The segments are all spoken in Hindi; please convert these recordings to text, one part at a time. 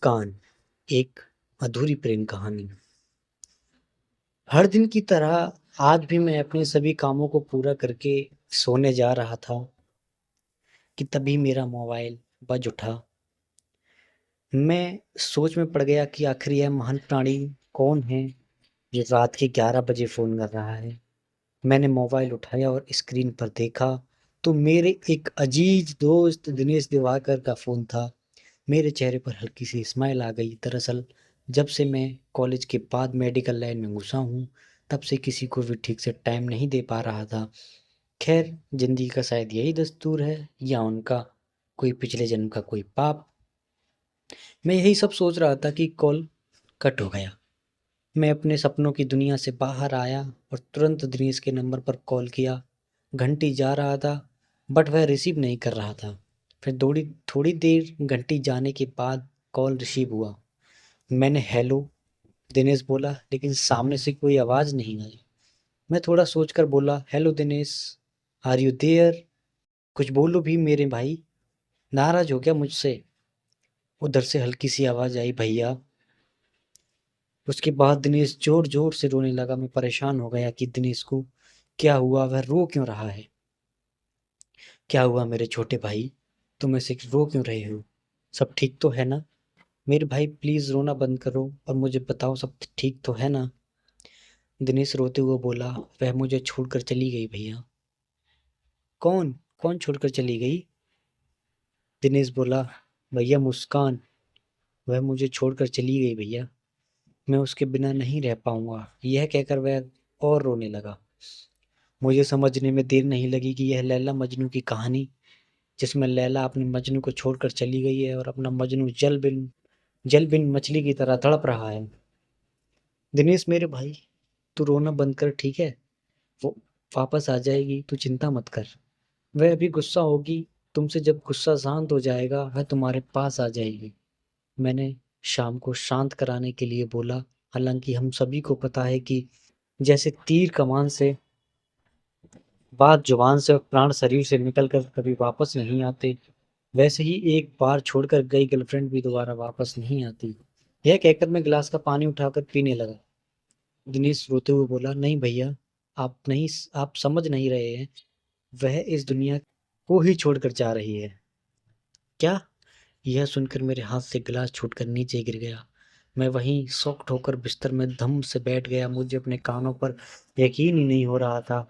मुस्कान, एक अधूरी प्रेम कहानी। हर दिन की तरह आज भी मैं अपने सभी कामों को पूरा करके सोने जा रहा था कि तभी मेरा मोबाइल बज उठा। मैं सोच में पड़ गया कि आखिर यह महान प्राणी कौन है जो रात के 11 बजे फ़ोन कर रहा है। मैंने मोबाइल उठाया और स्क्रीन पर देखा तो मेरे एक अजीज दोस्त दिनेश दिवाकर का फ़ोन था। मेरे चेहरे पर हल्की सी स्माइल आ गई। दरअसल जब से मैं कॉलेज के बाद मेडिकल लाइन में घुसा हूँ तब से किसी को भी ठीक से टाइम नहीं दे पा रहा था। खैर, जिंदगी का शायद यही दस्तूर है या उनका कोई पिछले जन्म का कोई पाप। मैं यही सब सोच रहा था कि कॉल कट हो गया। मैं अपने सपनों की दुनिया से बाहर आया और तुरंत दिनेश के नंबर पर कॉल किया। घंटी जा रहा था बट वह रिसीव नहीं कर रहा था। फिर थोड़ी थोड़ी देर घंटी जाने के बाद कॉल रिसीव हुआ। मैंने हेलो दिनेश बोला लेकिन सामने से कोई आवाज़ नहीं आई। मैं थोड़ा सोचकर बोला hello Dinesh, are you there? कुछ बोलो भी मेरे भाई, नाराज हो गया मुझसे? उधर से हल्की सी आवाज़ आई भैया। उसके बाद दिनेश जोर जोर से रोने लगा। मैं परेशान हो गया कि दिनेश को क्या हुआ, वह रो क्यों रहा है? क्या हुआ मेरे छोटे भाई, तुम ऐसे रो क्यों रहे हो? सब ठीक तो है ना? मेरे भाई प्लीज रोना बंद करो और मुझे बताओ सब ठीक तो है ना? दिनेश रोते हुए बोला, वह मुझे छोड़कर चली गई भैया। कौन? कौन छोड़कर चली गई? दिनेश बोला, भैया मुस्कान। वह मुझे छोड़कर चली गई भैया। मैं उसके बिना नहीं रह पाऊंगा। यह कहकर वह और रोने लगा। मुझे समझने में देर नहीं लगी कि यह लैला मजनू की कहानी, जिसमें लैला अपने मजनू को छोड़कर चली गई है और अपना मजनू जल बिन मछली की तरह तड़प रहा है। दिनेश मेरे भाई, तू रोना बंद कर, ठीक है? वो वापस आ जाएगी, तू चिंता मत कर। वह अभी गुस्सा होगी, तुमसे जब गुस्सा शांत हो जाएगा वह तुम्हारे पास आ जाएगी। मैंने शाम को शांत कराने के लिए बोला। हालांकि हम सभी को पता है कि जैसे तीर कमान से बात जुबान से और प्राण शरीर से निकलकर कभी वापस नहीं आते, वैसे ही एक बार छोड़कर गई गर्लफ्रेंड भी दोबारा वापस नहीं आती। यह कहकर मैं गिलास का पानी उठाकर पीने लगा। दिनेश रोते हुए बोला, नहीं भैया, आप समझ नहीं रहे हैं। वह इस दुनिया को ही छोड़कर जा रही है। क्या? यह सुनकर मेरे हाथ से गिलास छूटकर नीचे गिर गया। मैं वहीं शॉक्ड होकर बिस्तर में धम से बैठ गया। मुझे अपने कानों पर यकीन ही नहीं हो रहा था।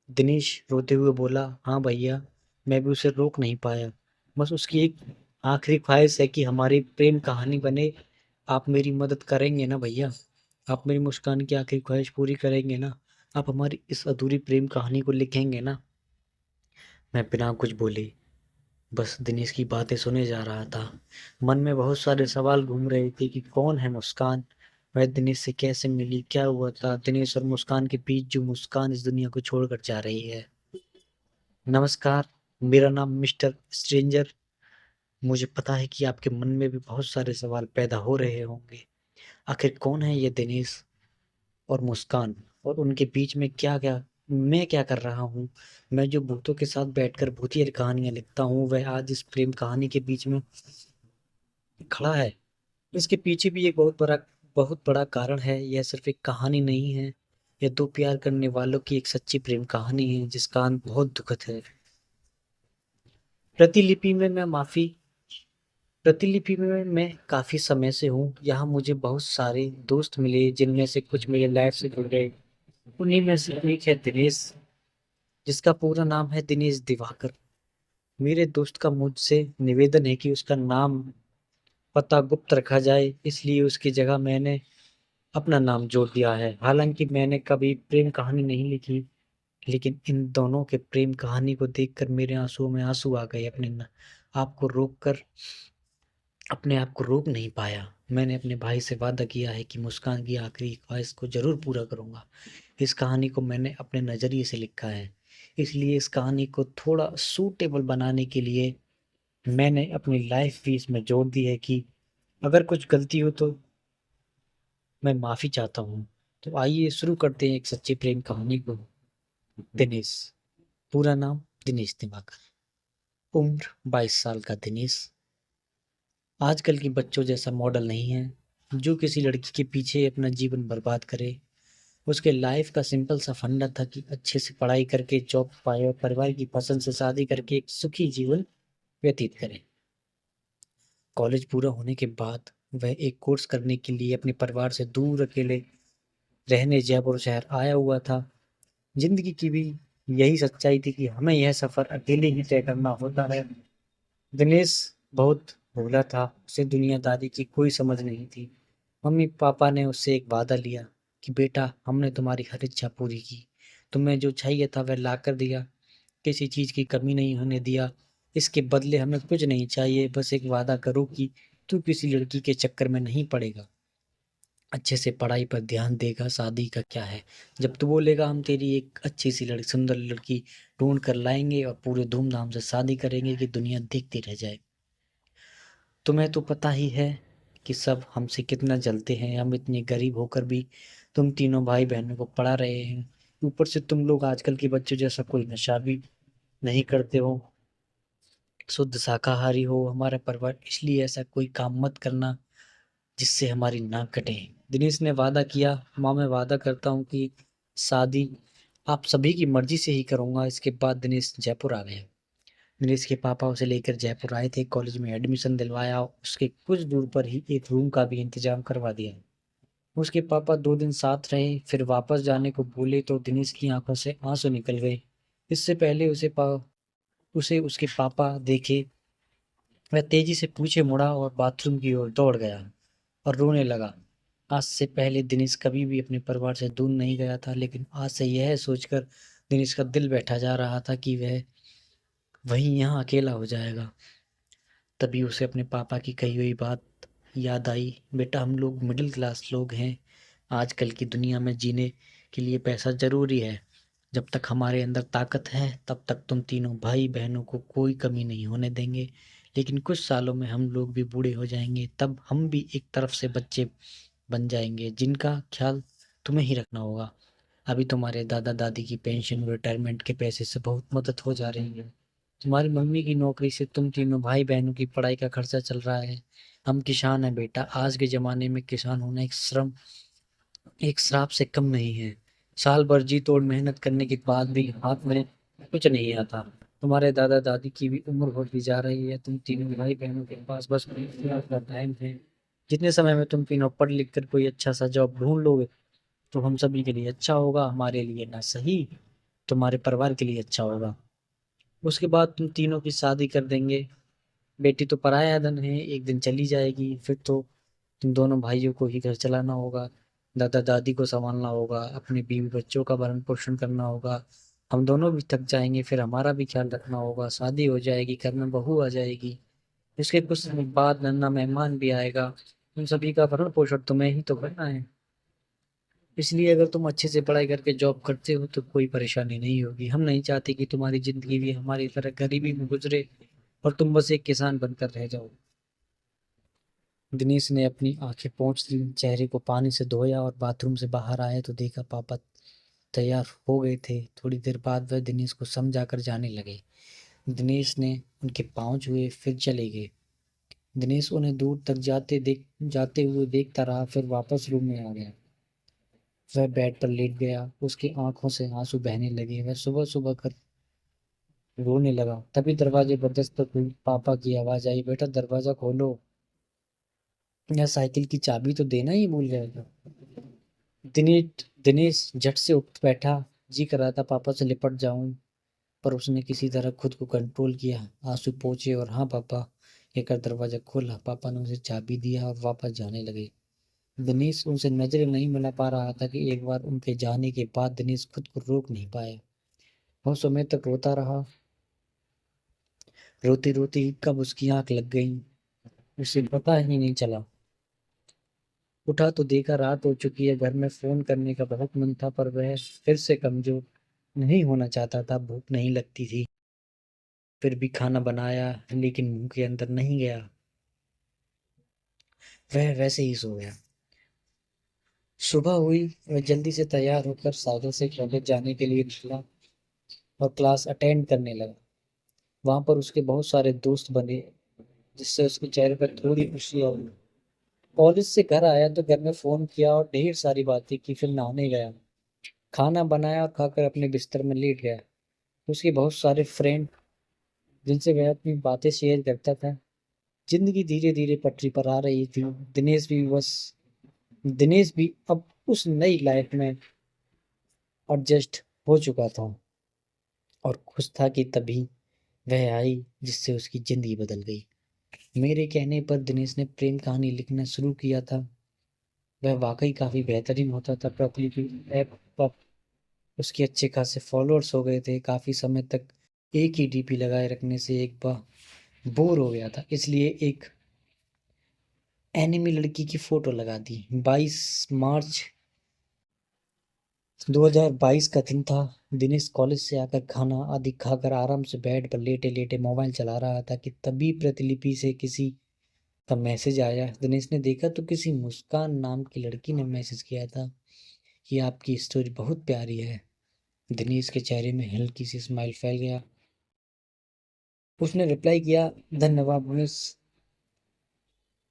दिनेश रोते हुए बोला, हाँ भैया, मैं भी उसे रोक नहीं पाया। बस उसकी एक आखिरी ख्वाहिश है कि हमारी प्रेम कहानी बने। आप मेरी मदद करेंगे ना भैया? आप मेरी मुस्कान की आखिरी ख्वाहिश पूरी करेंगे ना? आप हमारी इस अधूरी प्रेम कहानी को लिखेंगे ना? मैं बिना कुछ बोले बस दिनेश की बातें सुने जा रहा था। मन में बहुत सारे सवाल घूम रहे थे कि कौन है मुस्कान, वह दिनेश से कैसे मिली, क्या हुआ था दिनेश और मुस्कान के बीच जो मुस्कान इस दुनिया को छोड़कर जा रही है। नमस्कार, मेरा नाम मिस्टर स्ट्रेंजर। मुझे पता है कि आपके मन में भी बहुत सारे सवाल पैदा हो रहे होंगे। आखिर कौन है ये दिनेश और मुस्कान, और उनके बीच में क्या क्या मैं क्या कर रहा हूँ? मैं जो भूतों के साथ बैठकर भूतिया कहानियां लिखता हूँ वह आज इस प्रेम कहानी के बीच में खड़ा है। इसके पीछे भी एक बहुत बड़ा कारण है। यह सिर्फ एक कहानी नहीं है, यह दो प्यार करने वालों की एक सच्ची प्रेम कहानी है जिसका अंत बहुत दुखद है। प्रतिलिपि में मैं माफी प्रतिलिपि में मैं काफी समय से हूँ यहाँ। मुझे बहुत सारे दोस्त मिले जिनमें से कुछ मेरे लाइफ से जुड़ गए। उन्हीं में से एक है दिनेश, जिसका पूरा नाम है दिनेश दिवाकर। मेरे दोस्त का मुझसे निवेदन है कि उसका नाम पता गुप्त रखा जाए, इसलिए उसकी जगह मैंने अपना नाम जोड़ दिया है। हालांकि मैंने कभी प्रेम कहानी नहीं लिखी, लेकिन इन दोनों के प्रेम कहानी को देखकर मेरे आंसुओं में आंसू आ गए। आपको रोक कर अपने आप को रोक नहीं पाया। मैंने अपने भाई से वादा किया है कि मुस्कान की आखिरी ख्वाहिश को जरूर पूरा करूंगा। इस कहानी को मैंने अपने नज़रिए से लिखा है, इसलिए इस कहानी को थोड़ा सूटेबल बनाने के लिए मैंने अपनी लाइफ भी इसमें जोड़ दी है कि अगर कुछ गलती हो तो मैं माफ़ी चाहता हूँ। तो आइए शुरू करते हैं एक सच्ची प्रेम कहानी को। दिनेश, पूरा नाम दिनेश दिवाकर, उम्र 22 साल का दिनेश, आजकल के बच्चों जैसा मॉडल नहीं है जो किसी लड़की के पीछे अपना जीवन बर्बाद करे। उसके लाइफ का सिंपल सा फंडा था कि अच्छे से पढ़ाई करके जॉब पाए और परिवार की पसंद से शादी करके एक सुखी जीवन व्यतीत करे। कॉलेज पूरा होने के बाद वह एक कोर्स करने के लिए अपने परिवार से दूर अकेले रहने जयपुर शहर आया हुआ था। जिंदगी की भी यही सच्चाई थी कि हमें यह सफर अकेले ही तय करना होता है। दिनेश बहुत भोला था, उसे दुनियादारी की कोई समझ नहीं थी। मम्मी पापा ने उससे एक वादा लिया कि बेटा, हमने तुम्हारी हर इच्छा पूरी की, तुम्हें जो चाहिए था वह ला कर दिया, किसी चीज की कमी नहीं होने दिया। इसके बदले हमें कुछ नहीं चाहिए, बस एक वादा करो कि तू किसी लड़की के चक्कर में नहीं पड़ेगा, अच्छे से पढ़ाई पर ध्यान देगा। शादी का क्या है, जब तू बोलेगा हम तेरी एक अच्छी सी लड़की, सुंदर लड़की ढूंढ कर लाएंगे और पूरे धूमधाम से शादी करेंगे कि दुनिया देखती रह जाए। तुम्हें तो पता ही है कि सब हमसे कितना जलते हैं, हम इतने गरीब होकर भी तुम तीनों भाई बहनों को पढ़ा रहे हैं। ऊपर से तुम लोग आजकल के बच्चों जैसा कोई नशा भी नहीं करते हो, शुद्ध शाकाहारी हो। हमारा परिवार इसलिए ऐसा कोई काम मत करना जिससे हमारी नाक कटे। दिनेश ने वादा किया, माँ मैं वादा करता हूँ कि शादी आप सभी की मर्जी से ही करूंगा। इसके बाद दिनेश जयपुर आ गया। दिनेश के पापा उसे लेकर जयपुर आए थे, कॉलेज में एडमिशन दिलवाया, उसके कुछ दूर पर ही एक रूम का भी इंतजाम करवा दिया। उसके पापा 2 दिन साथ रहे, फिर वापस जाने को बोले तो दिनेश की आंखों से आंसू निकल गए। इससे पहले उसे उसके पापा देखे, वह तेजी से पीछे मुड़ा और बाथरूम की ओर दौड़ गया और रोने लगा। आज से पहले दिनेश कभी भी अपने परिवार से दूर नहीं गया था, लेकिन आज से यह सोचकर दिनेश का दिल बैठा जा रहा था कि वह वहीं यहाँ अकेला हो जाएगा। तभी उसे अपने पापा की कही हुई बात याद आई, बेटा हम लोग मिडिल क्लास लोग हैं, आजकल की दुनिया में जीने के लिए पैसा जरूरी है। जब तक हमारे अंदर ताकत है तब तक तुम तीनों भाई बहनों को कोई कमी नहीं होने देंगे, लेकिन कुछ सालों में हम लोग भी बूढ़े हो जाएंगे, तब हम भी एक तरफ से बच्चे बन जाएंगे जिनका ख्याल तुम्हें ही रखना होगा। अभी तुम्हारे दादा दादी की पेंशन और रिटायरमेंट के पैसे से बहुत मदद हो जा रही है, तुम्हारी मम्मी की नौकरी से तुम तीनों भाई बहनों की पढ़ाई का खर्चा चल रहा है। हम किसान हैं बेटा, आज के जमाने में किसान होना एक श्राप से कम नहीं है। साल भर जी तोड़ मेहनत करने के बाद भी हाथ में कुछ नहीं आता। तुम्हारे दादा दादी की भी उम्र होती जा रही है, तुम तीनों भाई बहनों के पास बस का टाइम है। जितने समय में तुम तीनों पढ़ लिख कर कोई अच्छा सा जॉब ढूंढ लोगे तो हम सभी के लिए अच्छा होगा, हमारे लिए ना सही तुम्हारे परिवार के लिए अच्छा होगा। उसके बाद तुम तीनों की शादी कर देंगे। बेटी तो पराया धन है, एक दिन चली जाएगी, फिर तो तुम दोनों भाइयों को ही घर चलाना होगा, दादा दादी को संभालना होगा, अपने बीवी बच्चों का भरण पोषण करना होगा। हम दोनों भी थक जाएंगे, फिर हमारा भी ख्याल रखना होगा, शादी हो जाएगी, घर में बहू आ जाएगी, इसके कुछ समय बाद नन्ना मेहमान भी आएगा, उन सभी का भरण पोषण तुम्हें ही तो करना है। इसलिए अगर तुम अच्छे से पढ़ाई करके जॉब करते हो तो कोई परेशानी नहीं होगी। हम नहीं चाहते कि तुम्हारी जिंदगी भी हमारी तरह गरीबी में गुजरे और तुम बस एक किसान बनकर रह जाओ। दिनेश ने अपनी आंखें पोंछ ली, चेहरे को पानी से धोया और बाथरूम से बाहर आए तो देखा पापा तैयार हो गए थे। थोड़ी देर बाद वह दिनेश को समझाकर जाने लगे। दिनेश ने उनके पाँव छुए फिर चले गए। दिनेश उन्हें दूर तक जाते हुए देखता रहा, फिर वापस रूम में आ गया। वह बेड पर लेट गया, उसकी आंखों से आंसू बहने लगे, वह सुबह सुबह कर रोने लगा। तभी दरवाजे पर दस्तक हुई, पापा की आवाज आई, बेटा दरवाजा खोलो, या साइकिल की चाबी तो देना ही भूल गए थे। दिनेश झट से उठ बैठा, जी कर रहा था पापा से लिपट जाऊं, पर उसने किसी तरह खुद को कंट्रोल किया, आंसू पोंछे और हाँ पापा कहकर दरवाजा खोला। पापा ने उसे चाबी दिया और वापस जाने लगे। दिनेश उनसे नजरें नहीं मिला पा रहा था कि एक बार उनके जाने के बाद दिनेश खुद को रोक नहीं पाया। बहुत समय तक रोता रहा, रोती रोती कब उसकी आंख लग गई उसे पता ही नहीं चला। उठा तो देखा रात हो चुकी है, घर में फोन करने का बहुत मन था पर वह फिर से कमजोर नहीं होना चाहता था, भूख नहीं लगती थी। फिर भी खाना बनाया लेकिन मुंह के अंदर नहीं गया, वह वैसे ही सो गया। सुबह हुई, वह जल्दी से तैयार होकर साइकिल से कॉलेज जाने के लिए निकला और क्लास अटेंड करने लगा। वहां पर उसके बहुत सारे दोस्त बने, जिससे उसके चेहरे पर थोड़ी खुशी आई। कॉलेज से घर आया तो घर में फोन किया और ढेर सारी बातें की, फिर नहाने गया, खाना बनाया और खाकर अपने बिस्तर में लेट गया। उसके बहुत सारे फ्रेंड जिनसे वह अपनी बातें शेयर करता था। जिंदगी धीरे धीरे पटरी पर आ रही थी। दिनेश भी अब उस नई लाइफ में एडजस्ट हो चुका था और खुश था कि तभी वह आई जिससे उसकी जिंदगी बदल गई। मेरे कहने पर दिनेश ने प्रेम कहानी लिखना शुरू किया था। वह वाकई काफी बेहतरीन होता था। प्रतिलिपि ऐप पर उसके अच्छे खासे फॉलोअर्स हो गए थे। काफी समय तक एक ही डीपी लगाए रखने से एक बार बोर हो गया था, इसलिए एक एनिमी लड़की की फोटो लगा दी। 22 मार्च 2022 का दिन था। दिनेश कॉलेज से आकर खाना आदि खाकर आराम से बेड पर लेटे लेटे मोबाइल चला रहा था कि तभी प्रतिलिपि से किसी का मैसेज आया। दिनेश ने देखा तो किसी मुस्कान नाम की लड़की ने मैसेज किया था कि आपकी स्टोरी बहुत प्यारी है। दिनेश के चेहरे में हल्की सी स्माइल फैल गया। उसने रिप्लाई किया, धन्यवाद मिस।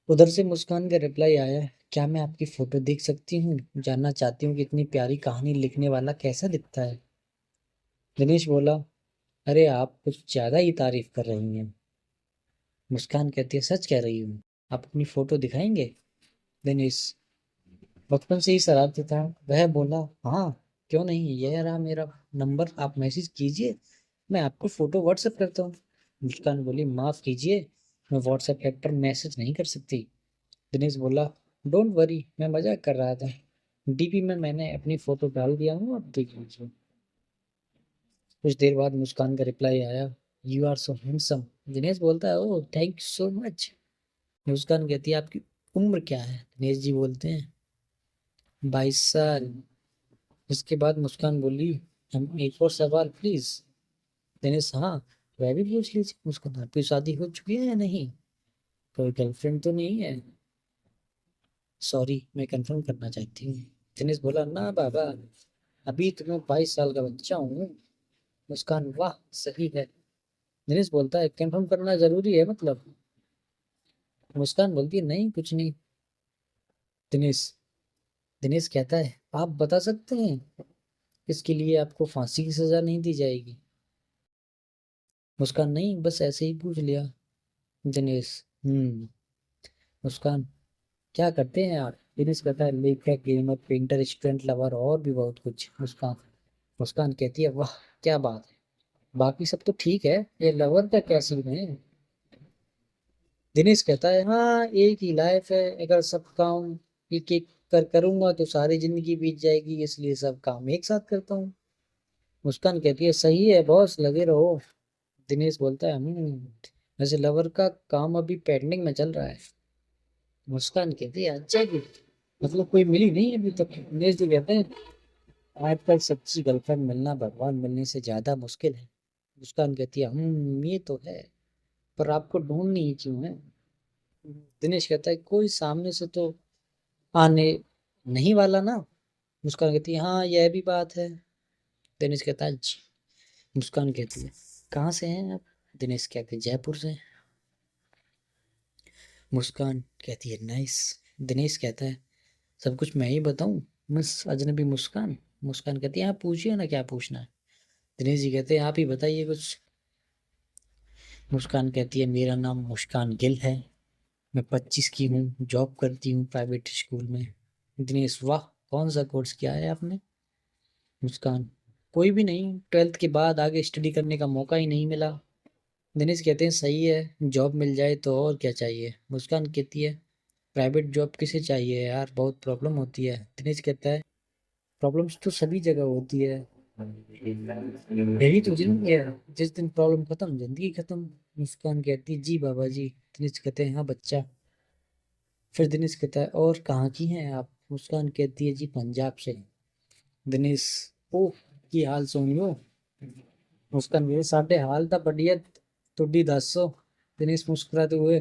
उधर से मुस्कान का रिप्लाई आया, क्या मैं आपकी फोटो देख सकती हूँ? जानना चाहती हूँ कि इतनी प्यारी कहानी लिखने वाला कैसा दिखता है। दिनेश बोला, अरे आप कुछ ज्यादा ही तारीफ कर रही हैं। मुस्कान कहती है, सच कह रही हूँ। आप अपनी फोटो दिखाएंगे? दिनेश बचपन से ही शरारती था। वह बोला, हाँ क्यों नहीं, यह रहा मेरा नंबर, आप मैसेज कीजिए, मैं आपको फोटो व्हाट्सएप करता हूँ। मुस्कान बोली, माफ कीजिए, मैं व्हाट्सएप ऐप पर मैसेज नहीं कर सकती। दिनेश बोला, डोंट वरी, मैं मजाक कर रहा था। डीपी में मैंने अपनी फोटो डाल दिया हूँ, अब देख लीजिए। कुछ देर बाद मुस्कान का रिप्लाई आया, you are so handsome. Dinesh बोलता है, oh thank you so much. Muskaan कहती है, आपकी उम्र क्या है? दिनेश जी बोलते हैं, 22 साल। उसके बाद मुस्कान बोली, हम एक और सवाल प्लीज। दिनेश, हाँ वह भी पूछ लीजिए। मुस्कान, आपकी शादी हो चुकी है या नहीं? कोई गर्लफ्रेंड तो नहीं है? सॉरी, मैं कंफर्म करना चाहती हूँ। दिनेश बोला, ना बाबा, अभी तो मैं 22 साल का बच्चा हूँ। मुस्कान, वाह सही है। दिनेश बोलता है, कंफर्म करना जरूरी है मतलब? मुस्कान बोलती है, नहीं कुछ नहीं। दिनेश दिनेश कहता है, आप बता सकते हैं इसके लिए आपको फांसी की सजा नहीं दी जाएगी? मुस्कान, नहीं बस ऐसे ही पूछ लिया। दिनेश, मुस्कान, क्या करते हैं आप? दिनेश कहता है, लेखक, गेमर, पेंटर, स्टूडेंट, लवर और भी बहुत कुछ। मुस्कान मुस्कान कहती है, वाह क्या बात है, बाकी सब तो ठीक है, ये लवर का क्या सीन है? दिनेश कहता है, हाँ एक ही लाइफ है, अगर सब काम एक एक करूंगा तो सारी जिंदगी बीत जाएगी, इसलिए सब काम एक साथ करता हूँ। मुस्कान कहती है, सही है बॉस, लगे रहो। दिनेश बोलता है, वैसे लवर का काम अभी पेंडिंग में चल रहा है। मुस्कान कहती है, अच्छा जी, मतलब कोई मिली नहीं अभी तक? दिनेश जी कहते हैं, आजकल सच्ची गर्लफ्रेंड मिलना भगवान मिलने से ज्यादा मुश्किल है। मुस्कान कहती है, ये तो है, पर आपको ढूंढनी ही क्यों है? दिनेश कहता है, कोई सामने से तो आने नहीं वाला ना। मुस्कान कहती है, हाँ यह भी बात है। दिनेश कहता है, जी। मुस्कान कहती है, कहाँ से हैं आप? दिनेश कहते हैं, जयपुर से। मुस्कान कहती है, नाइस। दिनेश कहता है, सब कुछ मैं ही बताऊं मिस अजनबी मुस्कान? मुस्कान कहती है, आप पूछिए ना क्या पूछना है। दिनेश जी कहते हैं, आप ही बताइए कुछ। मुस्कान कहती है, मेरा नाम मुस्कान गिल है, मैं 25 की हूँ, जॉब करती हूँ प्राइवेट स्कूल में। दिनेश, वाह, कौन सा कोर्स किया है आपने? मुस्कान, कोई भी नहीं, 12th के बाद आगे स्टडी करने का मौका ही नहीं मिला। दिनेश कहते हैं, सही है, जॉब मिल जाए तो और क्या चाहिए। मुस्कान कहती है, प्राइवेट जॉब किसे चाहिए यार, बहुत प्रॉब्लम होती है। दिनेश कहता है, प्रॉब्लम्स तो सभी जगह होती है, यही तो जिंदगी है, जिस दिन प्रॉब्लम खत्म जिंदगी खत्म। मुस्कान कहती है, जी बाबा जी। दिनेश कहते हैं, हाँ बच्चा। फिर दिनेश कहता है, और कहाँ की हैं आप? मुस्कान कहती है, जी पंजाब से। दिनेश, ओह की हाल सुनियो। मुस्कान, मेरे साढ़े हाल था बढ़िया, तुडी दसो। दिनेश मुस्कुराते हुए,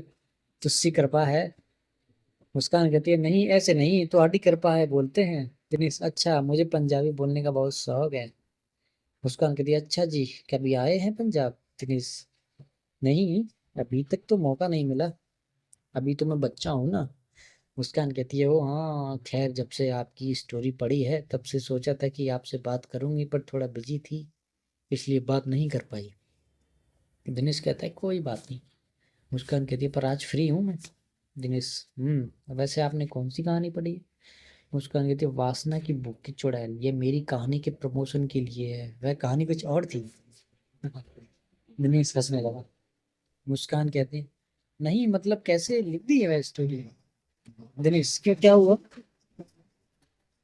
तुस्सी कृपा है। मुस्कान कहती है, नहीं ऐसे नहीं, तो आडी कृपा है बोलते हैं। दिनेश, अच्छा मुझे पंजाबी बोलने का बहुत शौक है। मुस्कान कहती है, अच्छा जी, कभी आए हैं पंजाब? दिनेश, नहीं, अभी तक तो मौका नहीं मिला, अभी तो मैं बच्चा हूँ ना। मुस्कान कहती है, ओ हाँ खैर, जब से आपकी स्टोरी पढ़ी है तब से सोचा था कि आपसे बात करूंगी, पर थोड़ा बिजी थी इसलिए बात नहीं कर पाई। दिनेश कहता है कोई बात नहीं। मुस्कान कहती है पर आज फ्री हूँ मैं। दिनेश, वैसे आपने कौन सी कहानी पढ़ी है? मुस्कान कहती है वासना की बुक की चुड़ैल, ये मेरी कहानी के प्रमोशन के लिए है, वह कहानी कुछ और थी। दिनेश हंसने लगा। मुस्कान कहती है नहीं, मतलब कैसे लिख दी है वह स्टोरी? दिनेश, क्या क्या हुआ,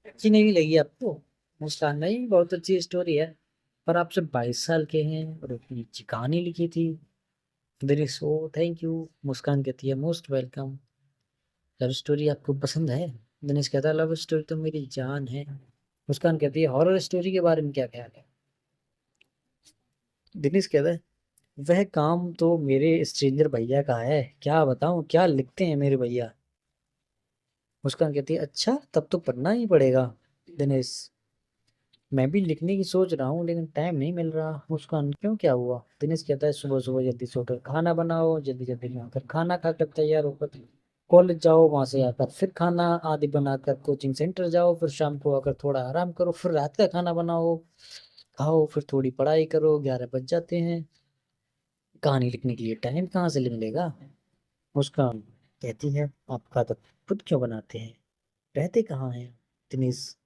अच्छी नहीं लगी आपको? मुस्कान, नहीं बहुत अच्छी स्टोरी है, पर आप सिर्फ 22 साल के हैं और इतनी अच्छी कहानी लिखी थी। दिनेश, ओ थैंक यू। मुस्कान कहती है मोस्ट वेलकम। लव स्टोरी आपको पसंद है? दिनेश कहता है लव स्टोरी तो मेरी जान है। मुस्कान कहती है हॉरर स्टोरी के बारे में क्या ख्याल है? दिनेश कहता है वह काम तो मेरे स्ट्रेंजर भैया का है, क्या बताऊं क्या लिखते हैं मेरे भैया। मुस्कान कहती है अच्छा, तब तो पढ़ना ही पड़ेगा। दिनेश, मैं भी लिखने की सोच रहा हूँ लेकिन टाइम नहीं मिल रहा। मुस्कान, क्यों क्या हुआ? दिनेश कहता है सुबह सुबह जल्दी सोकर खाना बनाओ, जल्दी जल्दी नहाकर खाना खाकर तैयार होकर कॉलेज जाओ, वहां से आकर फिर खाना आदि बनाकर कोचिंग सेंटर जाओ, फिर शाम को आकर थोड़ा आराम करो, फिर रात का खाना बनाओ खाओ, फिर थोड़ी पढ़ाई करो, 11 बज जाते हैं। कहानी लिखने के लिए टाइम कहाँ से मिलेगा? मुस्कान कहती है आपका तो खुद क्यों बनाते हैं, रहते कहाँ हैं? दिनेश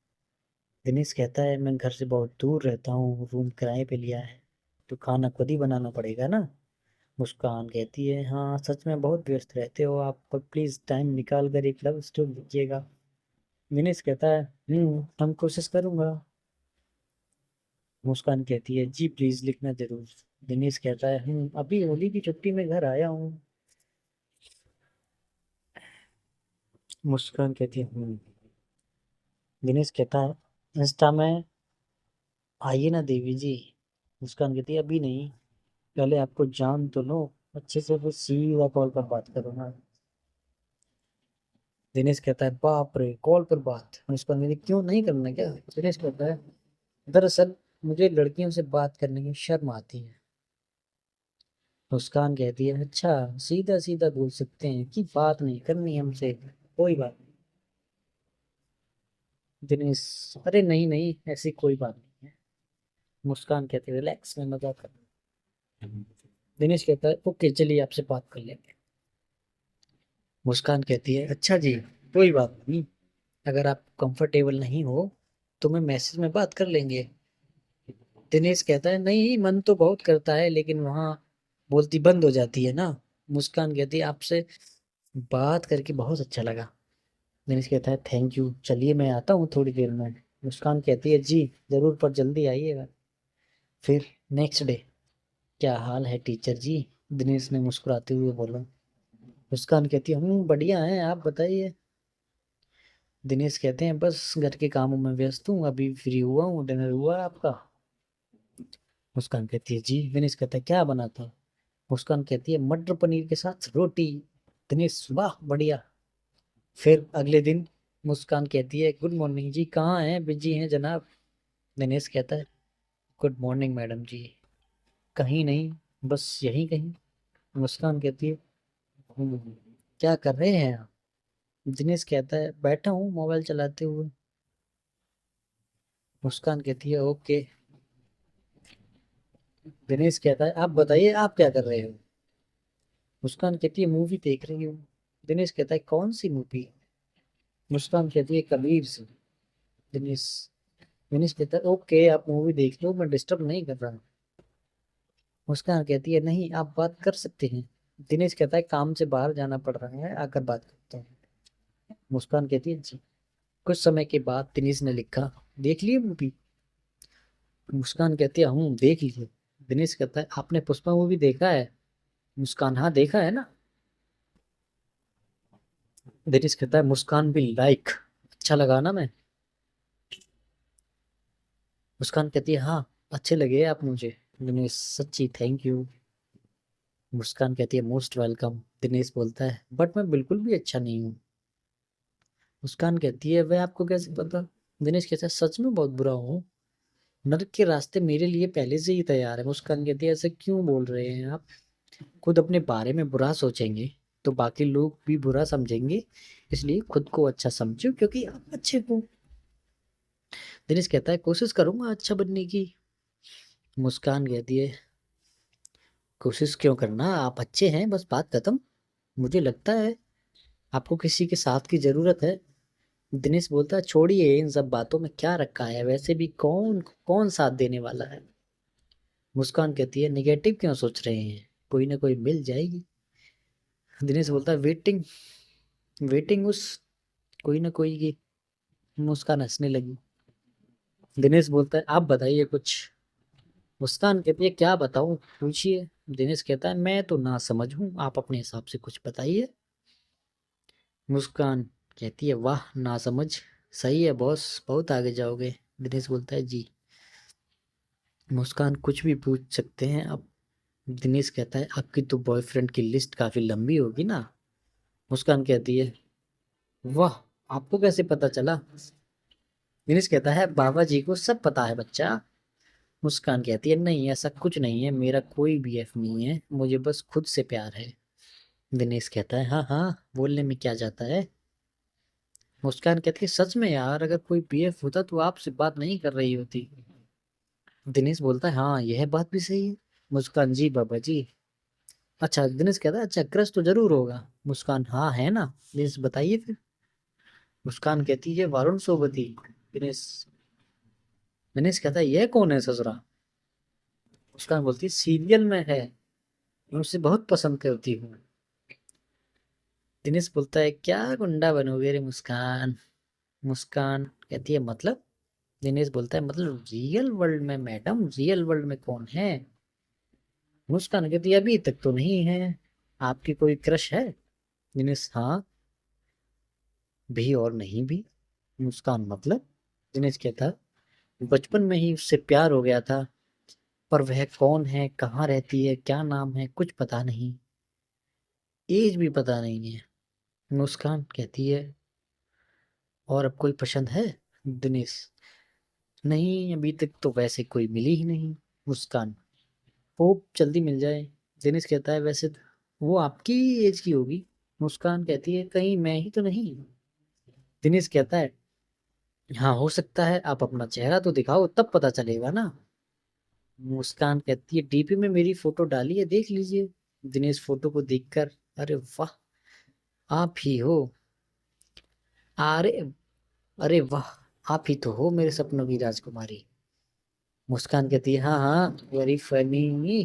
दिनेश कहता है मैं घर से बहुत दूर रहता हूँ, रूम किराए पे लिया है, तो खाना खुद ही बनाना पड़ेगा ना। मुस्कान कहती है हाँ सच में बहुत व्यस्त रहते हो आप, पर प्लीज टाइम निकाल कर एक लव स्टोरी लिखिएगा। दिनेश कहता है हम कोशिश करूंगा। मुस्कान कहती है जी प्लीज लिखना जरूर। दिनेश कहता है अभी होली की छुट्टी में घर आया हूँ। मुस्कान कहती है दिनेश कहता है इंस्टा में आइए ना देवी जी। मुस्कान कहती है अभी नहीं, पहले आपको जान तो लो अच्छे से, फिर सीधा कॉल पर बात करो ना। दिनेश कहता है बाप रे, कॉल पर बात? मुस्कान कहती है क्यों, नहीं करना क्या? दिनेश कहता है दरअसल मुझे लड़कियों से बात करने की शर्म आती है। मुस्कान कहती है अच्छा, सीधा सीधा बोल सकते हैं कि बात नहीं करनी हमसे, कोई बात नहीं। दिनेश, अरे नहीं नहीं ऐसी कोई बात नहीं है। मुस्कान कहती है रिलैक्स, में मजाक कर। दिनेश कहता है ओके चलिए आपसे बात कर लेंगे। मुस्कान कहती है अच्छा जी, कोई बात नहीं, अगर आप कंफर्टेबल नहीं हो तो मैं मैसेज में बात कर लेंगे। दिनेश कहता है नहीं, मन तो बहुत करता है लेकिन वहां बोलती बंद हो जाती है ना। मुस्कान कहती है आपसे बात करके बहुत अच्छा लगा। दिनेश कहता है थैंक यू, चलिए मैं आता हूँ थोड़ी देर में। मुस्कान कहती है जी जरूर, पर जल्दी आइएगा। फिर नेक्स्ट डे, क्या हाल है टीचर जी? दिनेश ने मुस्कुराते हुए बोला। मुस्कान कहती है बढ़िया है, आप बताइए। दिनेश कहते हैं बस घर के कामों में व्यस्त हूँ, अभी फ्री हुआ हूँ, डिनर हुआ आपका? मुस्कान कहती है जी। दिनेश कहता है क्या बना था? मुस्कान कहती है मटर पनीर के साथ रोटी। दिनेश, वाह बढ़िया। फिर अगले दिन मुस्कान कहती है गुड मॉर्निंग जी, कहाँ हैं, बिजी हैं जनाब? दिनेश कहता है गुड मॉर्निंग मैडम जी, कहीं नहीं, बस यहीं कहीं। मुस्कान कहती है "हम्म, क्या कर रहे हैं आप?" दिनेश कहता है बैठा हूँ मोबाइल चलाते हुए। मुस्कान कहती है ओके। दिनेश कहता है आप बताइए आप क्या कर रहे हो? मुस्कान कहती है मूवी देख रही हूँ। दिनेश कहता है कौन सी मूवी? मुस्कान कहती है कबीर सिंह। दिनेश दिनेश कहता है ओके आप मूवी देख लो, मैं डिस्टर्ब नहीं कर रहा। मुस्कान कहती है नहीं आप बात कर सकते हैं। दिनेश कहता है काम से बाहर जाना पड़ रहा है, आकर बात करता हूँ। मुस्कान कहती है जी। कुछ समय के बाद दिनेश ने लिखा देख लिए मूवी? मुस्कान कहती है देख लीजिए। दिनेश कहता है आपने पुष्पा मूवी देखा है? मुस्कान, हाँ देखा है ना। दिनेश कहता है मुस्कान भी लाइक, अच्छा लगा ना मैं? मुस्कान कहती है हाँ, अच्छे लगे आप मुझे। दिनेश, सच्ची थैंक यू। मुस्कान कहती है मोस्ट वेलकम। दिनेश बोलता है बट मैं बिल्कुल भी अच्छा नहीं हूँ। मुस्कान कहती है वह आपको कैसे पता? दिनेश कहता है सच में बहुत बुरा हूँ, नरक के रास्ते मेरे लिए पहले से ही तैयार है। मुस्कान कहती है ऐसे क्यों बोल रहे हैं आप? खुद अपने बारे में बुरा सोचेंगे तो बाकी लोग भी बुरा समझेंगे, इसलिए खुद को अच्छा समझो क्योंकि आप अच्छे हो। दिनेश कहता है कोशिश करूंगा अच्छा बनने की। मुस्कान कहती है कोशिश क्यों करना, आप अच्छे हैं, बस बात खत्म। मुझे लगता है आपको किसी के साथ की जरूरत है। दिनेश बोलता है छोड़िए इन सब बातों में क्या रखा है, वैसे भी कौन कौन साथ देने वाला है। मुस्कान कहती है निगेटिव क्यों सोच रहे हैं, कोई ना कोई मिल जाएगी। दिनेश बोलता है वेटिंग वेटिंग उस कोई ना कोई की। मुस्कान हंसने लगी। दिनेश बोलता है आप बताइए कुछ। मुस्कान कहती है क्या बताऊं, पूछिए। दिनेश कहता है मैं तो ना समझ हूं, आप अपने हिसाब से कुछ बताइए। मुस्कान कहती है वाह ना समझ, सही है बॉस, बहुत आगे जाओगे। दिनेश बोलता है जी। मुस्कान कुछ भी पूछ सकते हैं अब। दिनेश कहता है आपकी तो बॉयफ्रेंड की लिस्ट काफी लंबी होगी ना। मुस्कान कहती है वाह, आपको कैसे पता चला। दिनेश कहता है बाबा जी को सब पता है बच्चा। मुस्कान कहती है नहीं ऐसा कुछ नहीं है, मेरा कोई बीएफ नहीं है, मुझे बस खुद से प्यार है। दिनेश कहता है हाँ हाँ, बोलने में क्या जाता है। मुस्कान कहती है सच में यार, अगर कोई बीएफ होता तो आपसे बात नहीं कर रही होती। दिनेश बोलता है हाँ यह बात भी सही है। मुस्कान जी बाबा जी। अच्छा, दिनेश कहता है अच्छा क्रश तो जरूर होगा। मुस्कान हाँ है ना। दिनेश बताइए फिर। मुस्कान कहती है वरुण सोबती। दिनेश दिनेश कहता है यह कौन है ससुरा। मुस्कान बोलती है सीरियल में है, मैं उसे बहुत पसंद करती हूँ। दिनेश बोलता है क्या गुंडा बनोगे रे मुस्कान। मुस्कान कहती है मतलब। दिनेश बोलता है मतलब रियल वर्ल्ड में मैडम, रियल वर्ल्ड में कौन है। मुस्कान कहती है अभी तक तो नहीं है, आपकी कोई क्रश है। दिनेश हाँ, भी और नहीं भी। मुस्कान मतलब। दिनेश कहता बचपन में ही उससे प्यार हो गया था, पर वह कौन है, कहाँ रहती है, क्या नाम है, कुछ पता नहीं, एज भी पता नहीं है। मुस्कान कहती है और अब कोई पसंद है। दिनेश नहीं, अभी तक तो वैसे कोई मिली ही नहीं। मुस्कान होप जल्दी मिल जाए। दिनेश कहता है वैसे वो आपकी एज की होगी। मुस्कान कहती है कहीं मैं ही तो नहीं। दिनेश कहता है हाँ हो सकता है, आप अपना चेहरा तो दिखाओ तब पता चलेगा ना। मुस्कान कहती है डीपी में मेरी फोटो डाली है देख लीजिए। दिनेश फोटो को देखकर अरे वाह, आप ही हो। अरे अरे वाह, आप ही तो हो मेरे सपनों की राजकुमारी। मुस्कान कहती है हाँ हाँ वेरी फनी।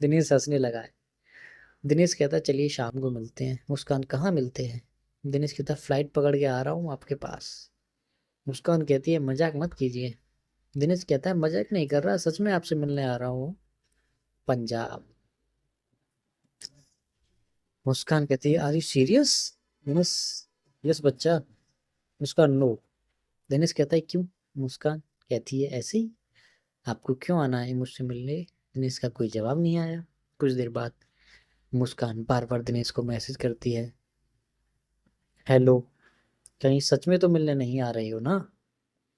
दिनेश हंसने लगा है। दिनेश कहता है चलिए शाम को मिलते हैं। मुस्कान कहाँ मिलते हैं। दिनेश कहता है फ्लाइट पकड़ के आ रहा हूँ आपके पास। मुस्कान कहती है मजाक मत कीजिए। दिनेश कहता है मजाक नहीं कर रहा, सच में आपसे मिलने आ रहा हूँ पंजाब। मुस्कान कहती है are you serious. Dinesh yes बच्चा। मुस्कान नो। दिनेश कहता है क्यों। मुस्कान कहती है ऐसे ही। आपको क्यों आना है मुझसे मिलने। दिनेश का कोई जवाब नहीं आया। कुछ देर बाद मुस्कान बार बार दिनेश को मैसेज करती है हेलो, कहीं सच में तो मिलने नहीं आ रही हो ना।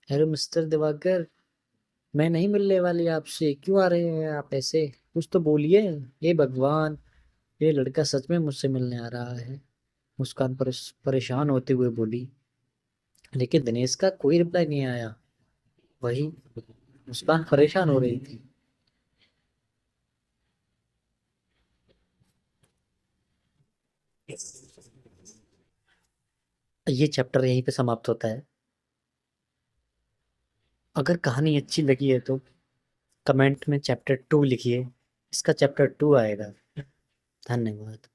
हेलो मिस्टर दिवाकर, मैं नहीं मिलने वाली आपसे, क्यों आ रहे हैं आप ऐसे, कुछ तो बोलिए। हे भगवान, ये लड़का सच में मुझसे मिलने आ रहा है। मुस्कान परेशान होते हुए बोली। लेकिन दिनेश का कोई रिप्लाई नहीं आया। वही मुस्कान परेशान हो रही थी। ये चैप्टर यहीं पे समाप्त होता है। अगर कहानी अच्छी लगी है तो कमेंट में चैप्टर 2 लिखिए, इसका चैप्टर 2 आएगा। धन्यवाद।